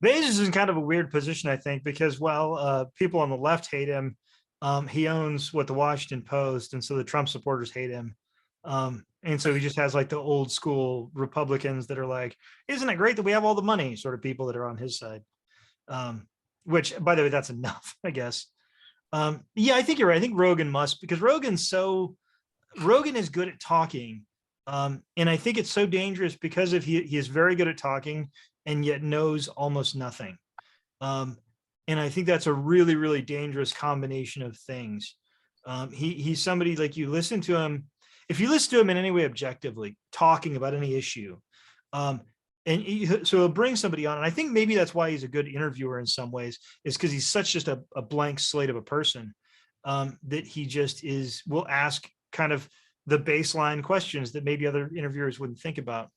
Bezos is in kind of a weird position, I think, because while people on the left hate him, he owns the Washington Post, and so the Trump supporters hate him. And so he just has like the old school Republicans that are like, "Isn't it great that we have all the money?" Sort of people that are on his side. Which, by the way, that's enough, I guess. Yeah, I think you're right. I think Rogan must, because Rogan is good at talking. And I think it's so dangerous because he is very good at talking and yet knows almost nothing. And I think that's a really, really dangerous combination of things. He's somebody like you listen to him, if you listen to him in any way objectively, talking about any issue, so he'll bring somebody on, and I think maybe that's why he's a good interviewer in some ways, is because he's such just a blank slate of a person, that he just will ask kind of the baseline questions that maybe other interviewers wouldn't think about.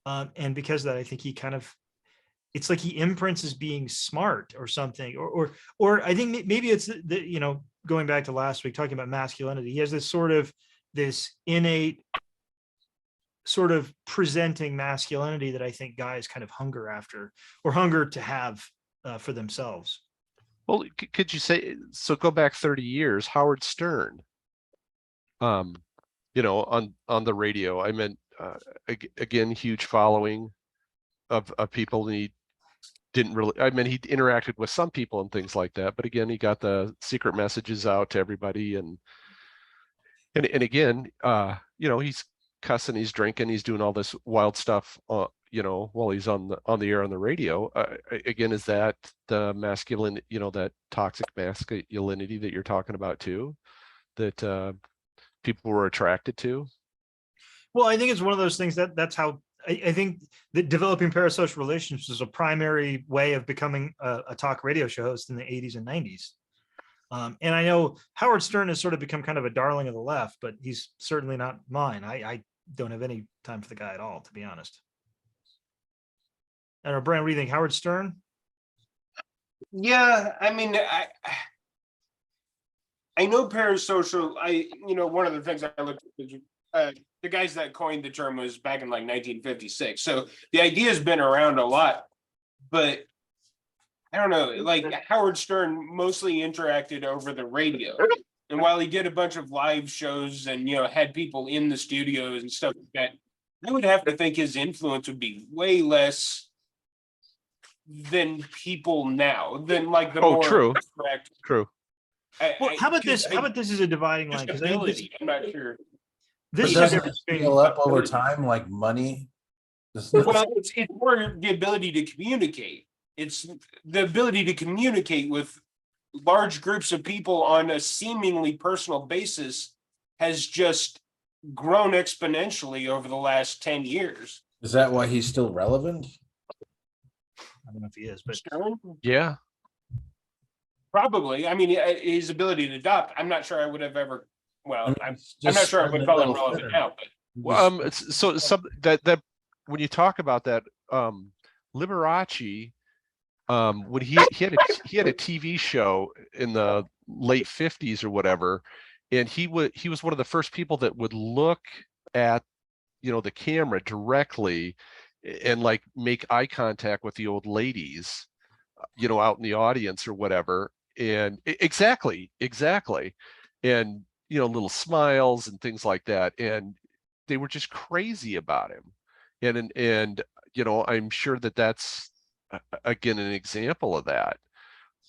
And because of that, I think it's like he imprints as being smart or something, or I think maybe it's going back to last week, talking about masculinity, he has this innate sort of presenting masculinity that I think guys kind of hunger after, or hunger to have for themselves. Well, could you say, so go back 30 years, Howard Stern, on the radio. I meant, again, huge following of people. And he didn't really, he interacted with some people and things like that, but again, he got the secret messages out to everybody. And again, he's cussing, he's drinking, he's doing all this wild stuff, while he's on the air on the radio. Again, is that the masculine, that toxic masculinity that you're talking about too, that people were attracted to? Well, I think it's one of those things that's how I think that developing parasocial relationships is a primary way of becoming a talk radio show host in the 80s and 90s. And I know Howard Stern has sort of become kind of a darling of the left, but he's certainly not mine. I don't have any time for the guy at all, to be honest. I don't know, Brian, what do you think? Howard Stern? Yeah, I mean, I know parasocial. One of the things I looked at, the guys that coined the term was back in like 1956. So the idea has been around a lot, but I don't know. Like Howard Stern mostly interacted over the radio, and while he did a bunch of live shows and had people in the studios and stuff like that, I would have to think his influence would be way less than people now. Than like the more True. direct. True. Well, how about this? How about this is a dividing line? Just Because I think ability. I'm not sure. this But is a doesn't difference it between- scale up over time like money? Well, it's more the ability to communicate. It's the ability to communicate with large groups of people on a seemingly personal basis has just grown exponentially over the last 10 years. Is that why he's still relevant? I don't know if he is, but Stern? Yeah. Probably. I mean, his ability to adopt, I'm not sure I would have ever, well, I'm It's not just sure I would spreading call it him a little relevant thinner. now, but Well, so some that when you talk about that, Liberace, when he had a TV show in the late 50s or whatever, and he was one of the first people that would look at the camera directly and like make eye contact with the old ladies, out in the audience or whatever. And exactly. And little smiles and things like that. And they were just crazy about him. And I'm sure that's again an example of that.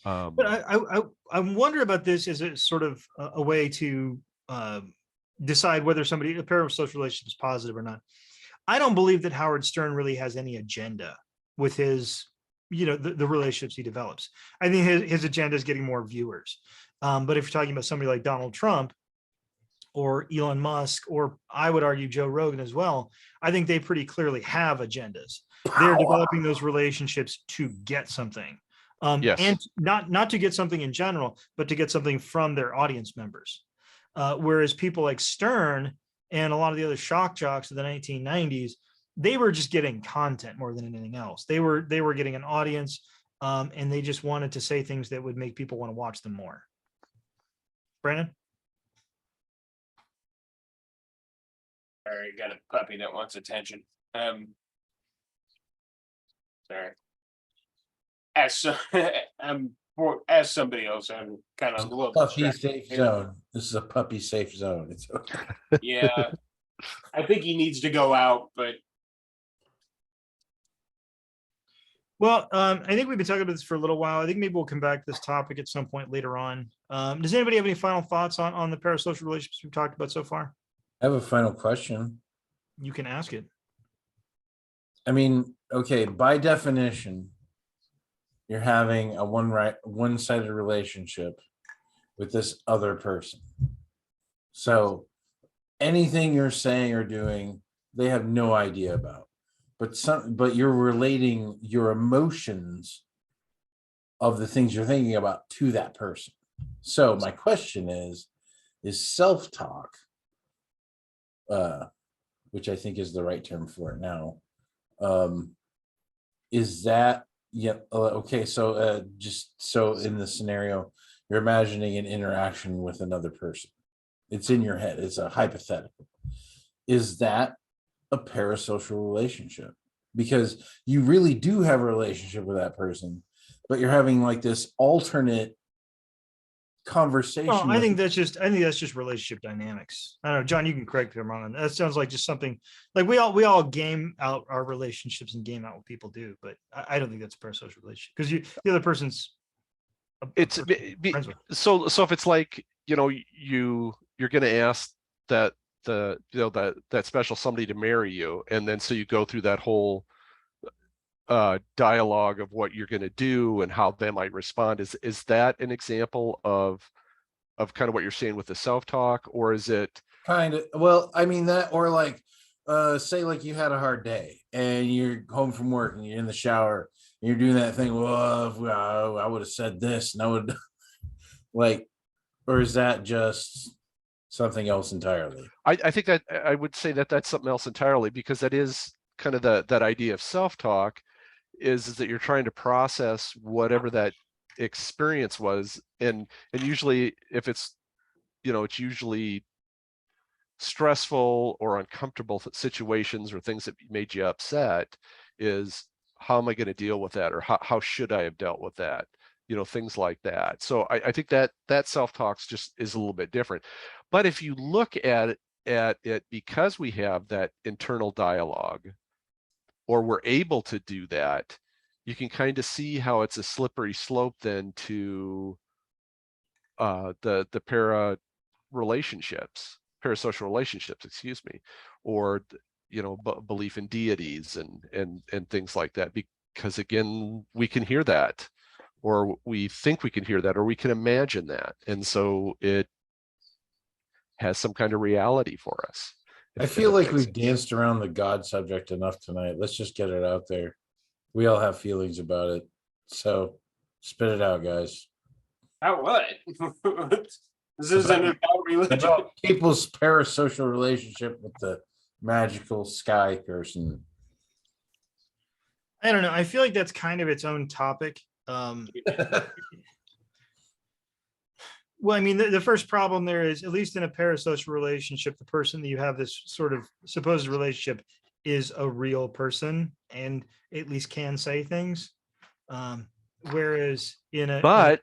but I wonder about this as a sort of a way to decide whether a parasocial relationship is positive or not. I don't believe that Howard Stern really has any agenda with his, the relationships he develops. I think his agenda is getting more viewers. But if you're talking about somebody like Donald Trump or Elon Musk, or I would argue Joe Rogan as well, I think they pretty clearly have agendas. They're developing those relationships to get something. Yes. And not to get something in general, but to get something from their audience members. Whereas people like Stern and a lot of the other shock jocks of the 1990s, they were just getting content more than anything else. They were getting an audience, and they just wanted to say things that would make people want to watch them more. Brandon? Sorry, got a puppy that wants attention. Sorry. As somebody else, I'm kind of a little Puppy distracted safe here. zone. This is a puppy safe zone. It's okay. Yeah, I think he needs to go out, but Well, I think we've been talking about this for a little while. I think maybe we'll come back to this topic at some point later on. Does anybody have any final thoughts on the parasocial relationships we've talked about so far? I have a final question. You can ask it. I mean, okay, by definition, you're having a one-sided relationship with this other person. So anything you're saying or doing, they have no idea about. But you're relating your emotions of the things you're thinking about to that person. So my question is self-talk, which I think is the right term for it now. Is that, yeah, okay, so just so in the scenario, you're imagining an interaction with another person. It's in your head, it's a hypothetical. Is that a parasocial relationship? Because you really do have a relationship with that person, but you're having like this alternate conversation. Well, I with- think that's just relationship dynamics. I don't know, John, you can correct me if I'm wrong. That sounds like just something like we all game out our relationships and game out what people do, but I don't think that's a parasocial relationship because the other person's It's friends with. so if it's like, you're going to ask that that special somebody to marry you, and then so you go through that whole dialogue of what you're going to do and how they might respond. Is that an example of kind of what you're saying with the self-talk, or is it Kind of, well, I mean that, or like, say like you had a hard day and you're home from work and you're in the shower and you're doing that thing. Well, I would have said this, and I would like, or is that just something else entirely? I think that I would say that that's something else entirely, because that is kind of that idea of self-talk is that you're trying to process whatever that experience was, and usually if it's it's usually stressful or uncomfortable situations or things that made you upset, is how am I going to deal with that, or how should I have dealt with that, things like that. So I think that self-talks just is a little bit different. But if you look at it, because we have that internal dialogue, or we're able to do that, you can kind of see how it's a slippery slope then to the parasocial relationships, excuse me, or belief in deities and things like that, because again, we can hear that, or we think we can hear that, or we can imagine that, and so it has some kind of reality for us. I feel like we've danced around the God subject enough tonight. Let's just get it out there. We all have feelings about it. So spit it out, guys. how what? This isn't about religion. About people's parasocial relationship with the magical sky person. I don't know. I feel like that's kind of its own topic. Well, I mean, the first problem there is, at least in a parasocial relationship, the person that you have this sort of supposed relationship is a real person and at least can say things. Whereas but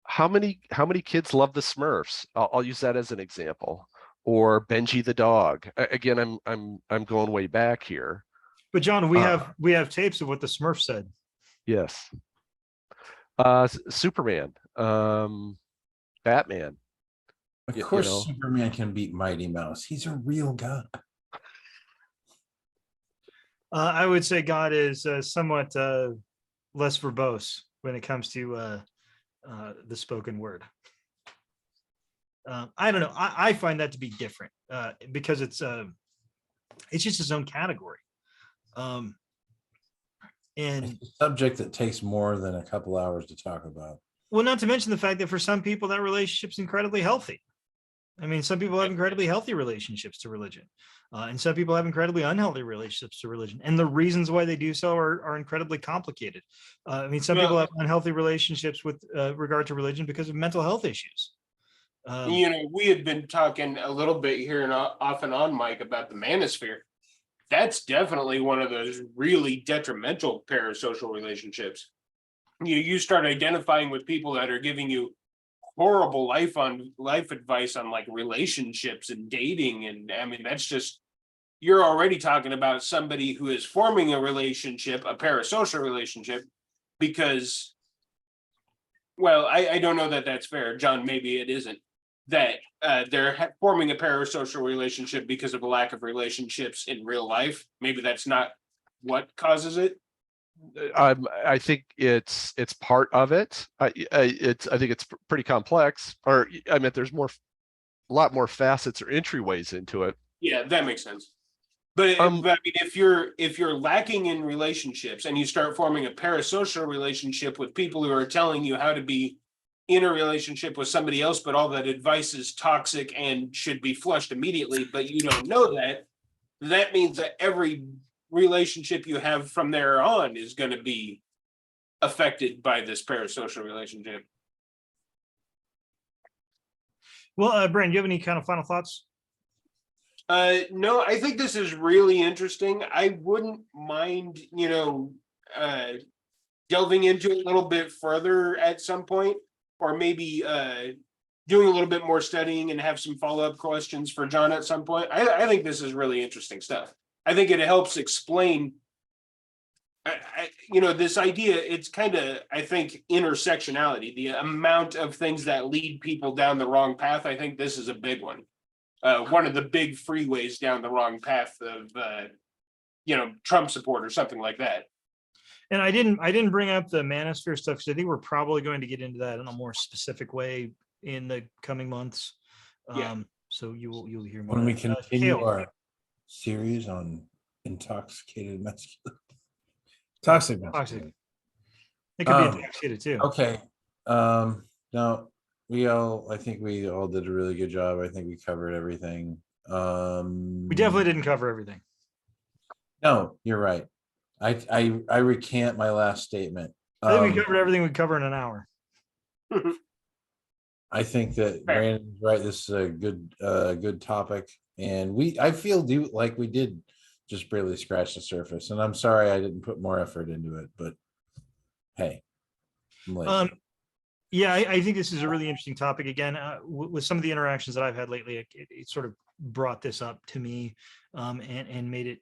how many kids love the Smurfs? I'll use that as an example, or Benji the dog. Again, I'm going way back here. But John, we have tapes of what the Smurf said. Yes. Superman, Batman. Of course, Superman can beat Mighty Mouse. He's a real guy. I would say God is somewhat less verbose when it comes to the spoken word. I don't know. I find that to be different because it's just its own category. And It's a subject that takes more than a couple hours to talk about. well, not to mention the fact that for some people that relationship's incredibly healthy. I mean, some people have incredibly healthy relationships to religion, and some people have incredibly unhealthy relationships to religion. And the reasons why they do so are incredibly complicated. I mean, some Well- people have unhealthy relationships with regard to religion because of mental health issues. You know, we had been talking a little bit here and off and on, Mike, about the manosphere. That's definitely one of those really detrimental parasocial relationships. You start identifying with people that are giving you horrible life advice on like relationships and dating, and I mean that's just, you're already talking about somebody who is forming a relationship, a parasocial relationship, because, well, I don't know that that's fair, John, maybe it isn't, that they're forming a parasocial relationship because of a lack of relationships in real life. Maybe that's not what causes it. I think it's part of it. I think it's pretty complex, or I mean, there's a lot more facets or entryways into it. Yeah, that makes sense. But, Um, but I mean, if you're lacking in relationships and you start forming a parasocial relationship with people who are telling you how to be in a relationship with somebody else, but all that advice is toxic and should be flushed immediately, but you don't know that, that means that every relationship you have from there on is going to be affected by this parasocial relationship. Well, Brandon, do you have any kind of final thoughts? No, I think this is really interesting. I wouldn't mind, delving into it a little bit further at some point, or maybe doing a little bit more studying and have some follow-up questions for John at some point. I think this is really interesting stuff. I think it helps explain, this idea. It's kind of, I think, intersectionality, the amount of things that lead people down the wrong path. I think this is a big one. One of the big freeways down the wrong path of, Trump support or something like that. And I didn't bring up the manosphere stuff because I think we're probably going to get into that in a more specific way in the coming months. Yeah. So you'll hear more. When we Kale. continue our series on intoxicated masculinity. Toxic masculinity. It could be Um, intoxicated too. Okay, no, I think we all did a really good job. I think we covered everything. We definitely didn't cover everything. No, you're right. I recant my last statement. I think we covered everything we cover in an hour. I think that Brandon's right. This is a good topic, and I feel like we did just barely scratch the surface. And I'm sorry I didn't put more effort into it, but hey, I'm lazy. Yeah, I think this is a really interesting topic. Again, with some of the interactions that I've had lately, it sort of brought this up to me, and made it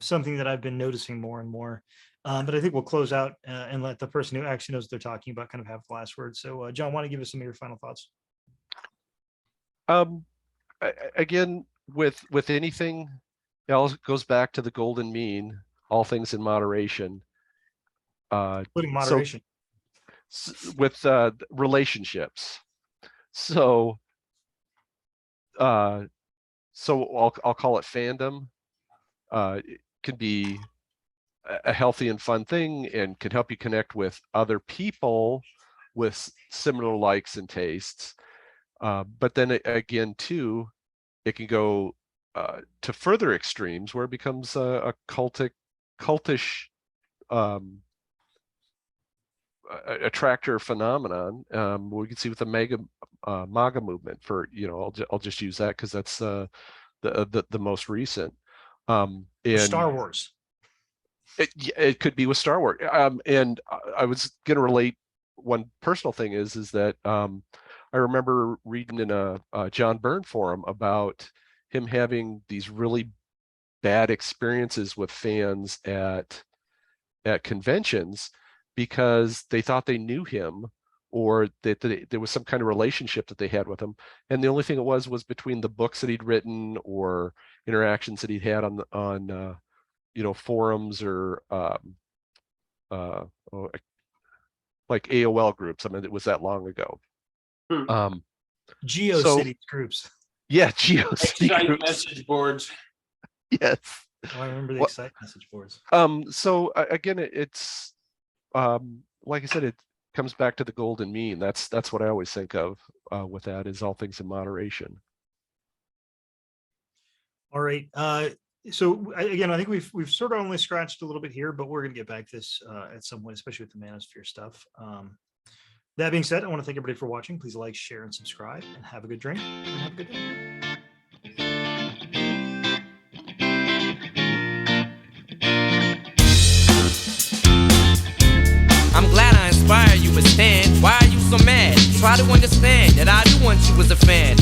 something that I've been noticing more and more. But I think we'll close out and let the person who actually knows what they're talking about kind of have the last word. So, John, want to give us some of your final thoughts? Again, with anything, it all goes back to the golden mean, all things in moderation. Including moderation. With relationships. So I'll call it fandom. It can be a healthy and fun thing and can help you connect with other people with similar likes and tastes. But then again, too, it can go to further extremes where it becomes a cultish attractor phenomenon. We can see with the MAGA movement for, I'll just use that because that's the most recent. And Star Wars. It could be with Star Wars. And I was going to relate one personal thing is that I remember reading in a John Byrne forum about him having these really bad experiences with fans at conventions because they thought they knew him or that there was some kind of relationship that they had with him. And the only thing it was between the books that he'd written or interactions that he'd had on forums or like AOL groups. I mean, it was that long ago. GeoCities groups. Yeah, GeoCities groups. Message boards. Yes. Oh, I remember the Excite message boards. So again, it's like I said, it comes back to the golden mean. That's what I always think of with that is all things in moderation. All right. So again, I think we've sort of only scratched a little bit here, but we're going to get back to this at some point, especially with the Manosphere stuff. That being said, I want to thank everybody for watching. Please like, share, and subscribe, and have a good drink, and have a good day. I'm glad I inspired you, but stand. Why are you so mad? Try to understand that I do want you as a fan.